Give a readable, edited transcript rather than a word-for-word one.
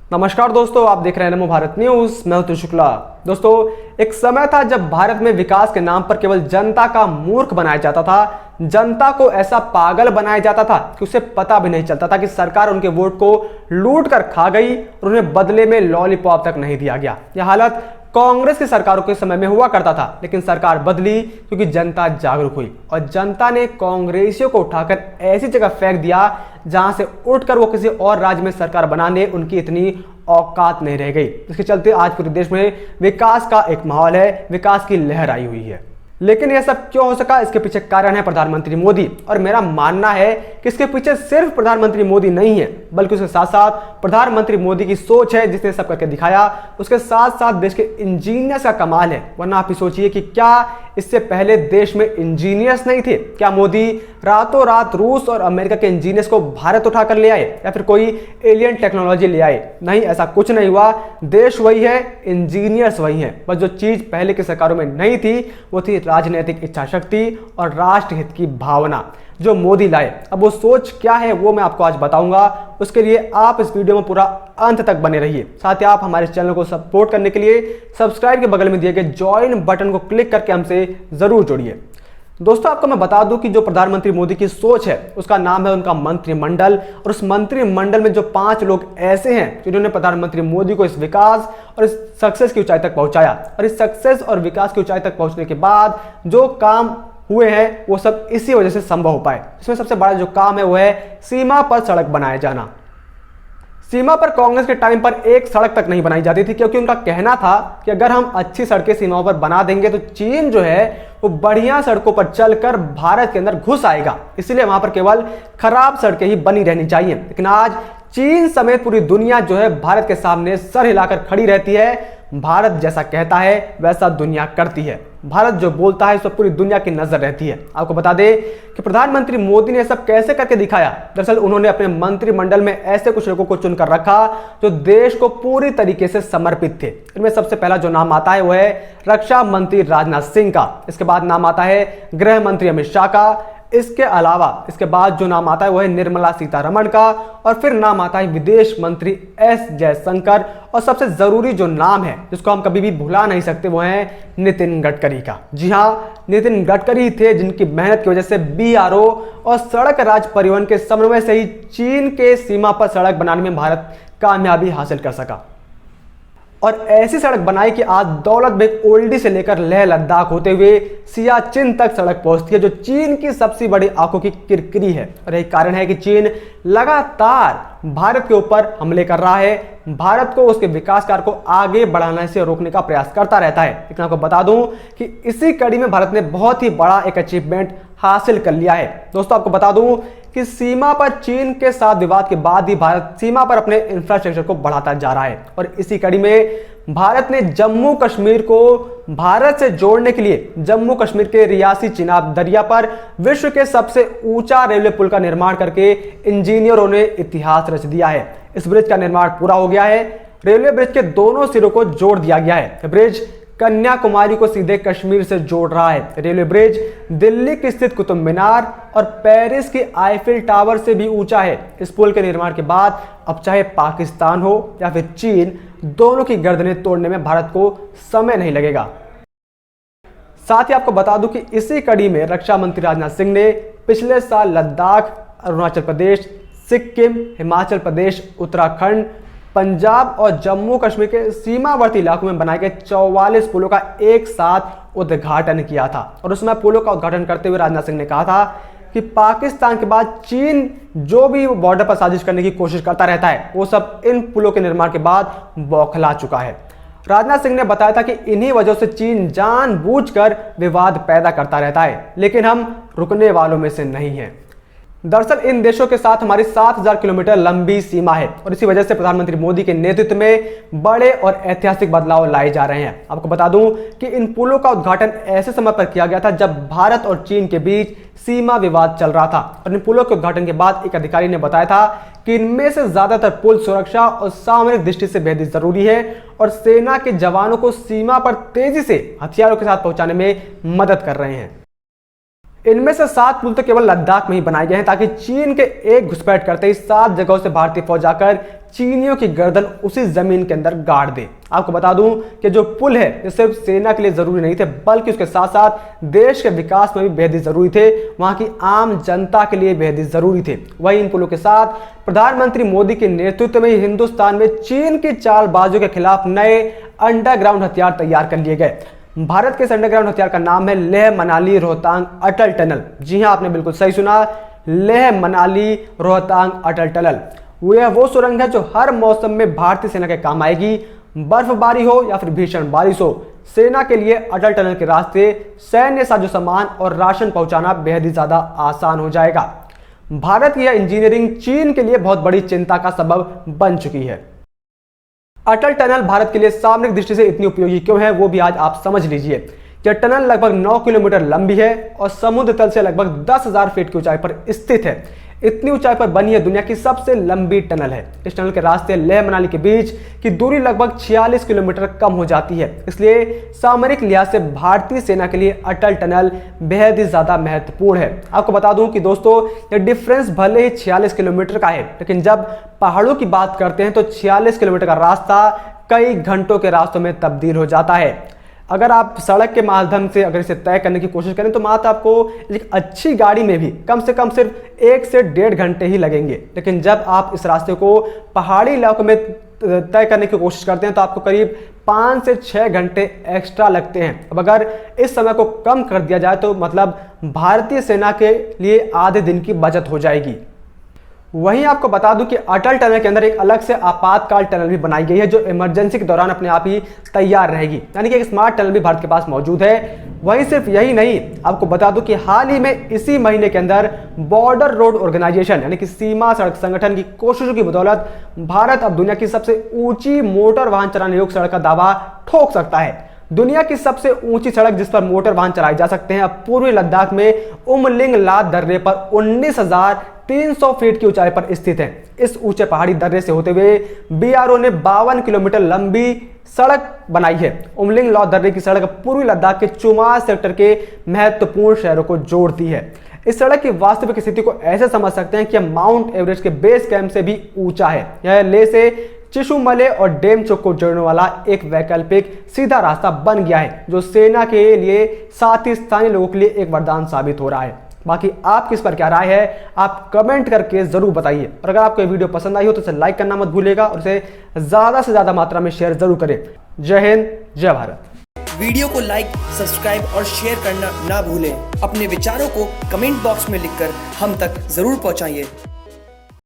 नमस्कार दोस्तों, आप देख रहे हैं नमो भारत न्यूज। मैं हूं शुक्ला। दोस्तों, एक समय था जब भारत में विकास के नाम पर केवल जनता का मूर्ख बनाया जाता था। जनता को ऐसा पागल बनाया जाता था कि उसे पता भी नहीं चलता था कि सरकार उनके वोट को लूट कर खा गई और उन्हें बदले में लॉलीपॉप तक नहीं दिया गया। यह हालत कांग्रेस की सरकारों के समय में हुआ करता था, लेकिन सरकार बदली क्योंकि जनता जागरूक हुई और जनता ने कांग्रेसियों को उठाकर ऐसी जगह फेंक दिया जहां से उठकर वो किसी और राज्य में सरकार बनाने उनकी इतनी औकात नहीं रह गई। इसके चलते आज पूरे देश में विकास का एक माहौल है, विकास की लहर आई हुई है। लेकिन यह सब क्यों हो सका, इसके पीछे कारण है प्रधानमंत्री मोदी। और मेरा मानना है कि इसके पीछे सिर्फ प्रधानमंत्री मोदी नहीं है, बल्कि उसके साथ साथ प्रधानमंत्री मोदी की सोच है जिसने सब करके दिखाया। उसके साथ साथ देश के इंजीनियर्स का कमाल है। वरना आप ही सोचिए कि क्या इससे पहले देश में इंजीनियर्स नहीं थे? क्या मोदी रातों रात रूस और अमेरिका के इंजीनियर्स को भारत उठाकर ले आए या फिर कोई एलियन टेक्नोलॉजी ले आए? नहीं, ऐसा कुछ नहीं हुआ। देश वही है, इंजीनियर्स वही हैं। बस जो चीज पहले की सरकारों में नहीं थी वो थी राजनीतिक इच्छा शक्ति और राष्ट्रहित की भावना, जो मोदी लाए। अब वो सोच क्या है वो मैं आपको आज बताऊंगा। उसके लिए आप इस वीडियो में पूरा अंत तक बने रहिए। साथ ही आप हमारे चैनल को सपोर्ट करने के लिए सब्सक्राइब के बगल में दिए गए ज्वाइन बटन को क्लिक करके हमसे जरूर जुड़िए। दोस्तों, आपको मैं बता दूं कि जो प्रधानमंत्री मोदी की सोच है उसका नाम है उनका मंत्रिमंडल। और उस मंत्रिमंडल में जो 5 लोग ऐसे हैं जिन्होंने प्रधानमंत्री मोदी को इस विकास और इस सक्सेस की ऊंचाई तक पहुंचाया। और इस सक्सेस और विकास की ऊंचाई तक पहुंचने के बाद जो काम हुए हैं वो सब इसी वजह से संभव हो पाए। इसमें सबसे बड़ा जो काम है वो है सीमा पर सड़क बनाया जाना। सीमा पर कांग्रेस के टाइम पर एक सड़क तक नहीं बनाई जाती थी, क्योंकि उनका कहना था कि अगर हम अच्छी सड़कें सीमाओं पर बना देंगे तो चीन जो है वो बढ़िया सड़कों पर चलकर भारत के अंदर घुस आएगा। इसलिए वहां पर केवल खराब सड़कें ही बनी रहनी चाहिए। लेकिन आज चीन समेत पूरी दुनिया जो है भारत के सामने सर हिलाकर खड़ी रहती है। भारत जैसा कहता है वैसा दुनिया करती है। भारत जो बोलता है इस पर पूरी दुनिया की नजर रहती है। आपको बता दें कि प्रधानमंत्री मोदी ने सब कैसे करके दिखाया। दरअसल उन्होंने अपने मंत्रिमंडल में ऐसे कुछ लोगों को चुनकर रखा जो देश को पूरी तरीके से समर्पित थे। इनमें सबसे पहला जो नाम आता है वो है रक्षा मंत्री राजनाथ सिंह का। इसके बाद नाम आता है गृह मंत्री अमित शाह का। इसके अलावा इसके बाद जो नाम आता है वो है निर्मला सीतारमण का। और फिर नाम आता है विदेश मंत्री एस जयशंकर। और सबसे जरूरी जो नाम है जिसको हम कभी भी भुला नहीं सकते वो है नितिन गडकरी का। जी हाँ, नितिन गडकरी थे जिनकी मेहनत की वजह से BRO और सड़क राज परिवहन के समन्वय से ही चीन के सीमा पर सड़क बनाने में भारत कामयाबी हासिल कर सका। और ऐसी सड़क बनाई कि आज दौलत बेग ओल्डी से लेकर लेह लद्दाख होते हुए सियाचिन तक सड़क पहुंचती है, जो चीन की सबसे बड़ी आंखों की किरकिरी है। और यही कारण है कि चीन लगातार भारत के ऊपर हमले कर रहा है, भारत को उसके विकास कार्य को आगे बढ़ाने से रोकने का प्रयास करता रहता है। लेकिन आपको बता दूं कि इसी कड़ी में भारत ने बहुत ही बड़ा एक अचीवमेंट हासिल कर लिया है। दोस्तों, आपको बता दूं कि सीमा पर चीन के साथ विवाद के बाद ही भारत सीमा पर अपने इंफ्रास्ट्रक्चर को बढ़ाता जा रहा है। और इसी कड़ी में भारत ने जम्मू कश्मीर को भारत से जोड़ने के लिए जम्मू कश्मीर के रियासी चिनाब दरिया पर विश्व के सबसे ऊंचा रेलवे पुल का निर्माण करके इंजीनियरों ने इतिहास रच दिया है। इस ब्रिज का निर्माण पूरा हो गया है। रेलवे ब्रिज के दोनों सिरों को जोड़ दिया गया है। ब्रिज कन्याकुमारी को सीधे कश्मीर से जोड़ रहा है। रेलवे ब्रिज दिल्ली की स्थित कुतुब मीनार और पेरिस की आईफिल टावर से भी ऊंचा है। इस पुल के निर्माण के बाद अब चाहे पाकिस्तान हो या फिर चीन, दोनों की गर्दनें तोड़ने में भारत को समय नहीं लगेगा। साथ ही आपको बता दूं कि इसी कड़ी में रक्षा मंत्री राजनाथ सिंह ने पिछले साल लद्दाख, अरुणाचल प्रदेश, सिक्किम, हिमाचल प्रदेश, उत्तराखंड, पंजाब और जम्मू कश्मीर के सीमावर्ती इलाकों में बनाए गए 44 पुलों का एक साथ उद्घाटन किया था। और उसमें पुलों का उद्घाटन करते हुए राजनाथ सिंह ने कहा था कि पाकिस्तान के बाद चीन जो भी बॉर्डर पर साजिश करने की कोशिश करता रहता है वो सब इन पुलों के निर्माण के बाद बौखला चुका है। राजनाथ सिंह ने बताया था कि इन्हीं वजह से चीन जानबूझकर विवाद पैदा करता रहता है, लेकिन हम रुकने वालों में से नहीं हैं। दरअसल इन देशों के साथ हमारी 7000 किलोमीटर लंबी सीमा है और इसी वजह से प्रधानमंत्री मोदी के नेतृत्व में बड़े और ऐतिहासिक बदलाव लाए जा रहे हैं। आपको बता दूं कि इन पुलों का उद्घाटन ऐसे समय पर किया गया था जब भारत और चीन के बीच सीमा विवाद चल रहा था। और इन पुलों के उद्घाटन के बाद एक अधिकारी ने बताया था कि इनमें से ज्यादातर पुल सुरक्षा और सामरिक दृष्टि से बेहद जरूरी है और सेना के जवानों को सीमा पर तेजी से हथियारों के साथ पहुंचाने में मदद कर रहे हैं। इनमें से 7 पुल तो केवल लद्दाख में ही बनाए गए हैं ताकि चीन के एक घुसपैठ करते ही 7 जगहों से भारतीय फौज आकर चीनियों की गर्दन उसी जमीन के अंदर गाड़ दे। आपको बता दूं कि जो पुल है ये सिर्फ सेना के लिए जरूरी नहीं थे, बल्कि उसके साथ साथ देश के विकास में भी बेहद ही जरूरी थे, वहां की आम जनता के लिए बेहद ही जरूरी थे। वहीं इन पुलों के साथ प्रधानमंत्री मोदी के नेतृत्व में हिंदुस्तान में चीन की चालबाजियों के खिलाफ नए अंडरग्राउंड हथियार तैयार कर लिए गए। भारत के इस अंडरग्राउंड हथियार का नाम है लेह मनाली रोहतांग अटल टनल। जी हां, आपने बिल्कुल सही सुना, लेह मनाली रोहतांग अटल टनल। वो सुरंग है जो हर मौसम में भारतीय सेना के काम आएगी। बर्फबारी हो या फिर भीषण बारिश हो, सेना के लिए अटल टनल के रास्ते सैन्य साजो सामान और राशन पहुंचाना बेहद ही ज्यादा आसान हो जाएगा। भारत की यह इंजीनियरिंग चीन के लिए बहुत बड़ी चिंता का सबब बन चुकी है। अटल टनल भारत के लिए सामरिक दृष्टि से इतनी उपयोगी क्यों है, वो भी आज आप समझ लीजिए। यह टनल लगभग 9 किलोमीटर लंबी है और समुद्र तल से लगभग 10,000 फीट की ऊंचाई पर स्थित है। इतनी ऊंचाई पर बनी है दुनिया की सबसे लंबी टनल है। इस टनल के रास्ते लेह मनाली के बीच की दूरी लगभग 46 किलोमीटर कम हो जाती है। इसलिए सामरिक लिहाज से भारतीय सेना के लिए अटल टनल बेहद ही ज्यादा महत्वपूर्ण है। आपको बता दूं कि दोस्तों यह डिफरेंस भले ही 46 किलोमीटर का है, लेकिन जब पहाड़ों की बात करते हैं तो 46 किलोमीटर का रास्ता कई घंटों के रास्तों में तब्दील हो जाता है। अगर आप सड़क के माध्यम से अगर इसे तय करने की कोशिश करें तो मात्र आपको एक अच्छी गाड़ी में भी कम से कम सिर्फ 1 से 1.5 घंटे ही लगेंगे, लेकिन जब आप इस रास्ते को पहाड़ी इलाकों में तय करने की कोशिश करते हैं तो आपको करीब 5 से 6 घंटे एक्स्ट्रा लगते हैं। अब अगर इस समय को कम कर दिया जाए तो मतलब भारतीय सेना के लिए आधे दिन की बचत हो जाएगी। वहीं आपको बता दूं कि अटल टनल के अंदर एक अलग से आपातकाल टनल भी बनाई गई है जो इमरजेंसी के दौरान अपने आप ही तैयार रहेगी, यानी कि एक स्मार्ट टनल भी भारत के पास मौजूद है। वहीं सिर्फ यही नहीं, आपको बता दूं कि हाल ही में इसी महीने के अंदर बॉर्डर रोड ऑर्गेनाइजेशन यानी कि सीमा सड़क संगठन की कोशिशों की बदौलत भारत अब दुनिया की सबसे ऊंची मोटर वाहन चलाने योग्य सड़क का दावा ठोक सकता है। दुनिया की सबसे ऊंची सड़क जिस पर मोटर वाहन चलाए जा सकते हैं अब पूर्वी लद्दाख में उमलिंग ला दर्रे पर 19,300 फीट की ऊंचाई पर स्थित है। इस ऊंचे पहाड़ी दर्रे से होते हुए बीआरओ ने 52 किलोमीटर लंबी सड़क बनाई है। उमलिंग ला दर्रे की सड़क पूर्वी लद्दाख के चुमार सेक्टर के महत्वपूर्ण शहरों को जोड़ती है। इस सड़क की वास्तविक स्थिति को ऐसे समझ सकते हैं कि यह माउंट एवरेस्ट के बेस कैंप से भी ऊंचा है। यह लेह से चिशुमले और डेमचोक को जोड़ने वाला एक वैकल्पिक सीधा रास्ता बन गया है, जो सेना के लिए साथ ही स्थानीय लोगों के लिए एक वरदान साबित हो रहा है। बाकी आपकी इस पर क्या राय है, आप कमेंट करके जरूर बताइए। और अगर आपको ये वीडियो पसंद आई हो तो इसे लाइक करना मत भूलिएगा और इसे ज्यादा से ज्यादा मात्रा में शेयर जरूर करें। जय हिंद, जय भारत। वीडियो को लाइक, सब्सक्राइब और शेयर करना ना भूलें। अपने विचारों को कमेंट बॉक्स में लिखकर हम तक जरूर पहुंचाइए।